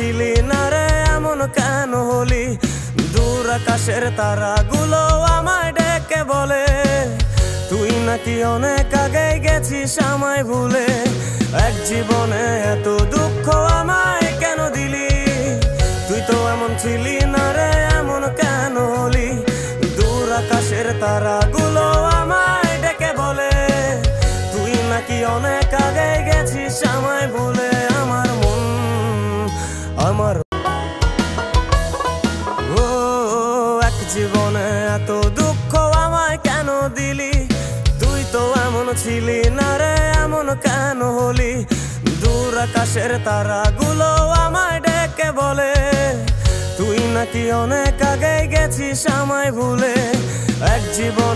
ছিলি না রে এমন কেন হলি? দূর আকাশের তারাগুলো আমায় ডেকে বলে তুই নাকি অনেক আগে গেছিস আমায় ভুলে। এক জীবনে এত দুঃখ আমায় কেন দিলি? তুই তো এমন ছিলি না রে এমন কেন হলি? দূর আকাশের তারাগুলো আমায় ডেকে বলে তুই নাকি অনেক আগে গেছিস আমায় ভুলে। আমার মন আমার ও এক জীবনে এত দুঃখ আমায় কেন দিলি? তুই তো এমন ছিলি না রে এমন কেন হলি? দূর আকাশের তারাগুলো আমায় ডেকে বলে তুই নাকি অনেক আগে গেছিস আমায় ভুলে। এক জীবনে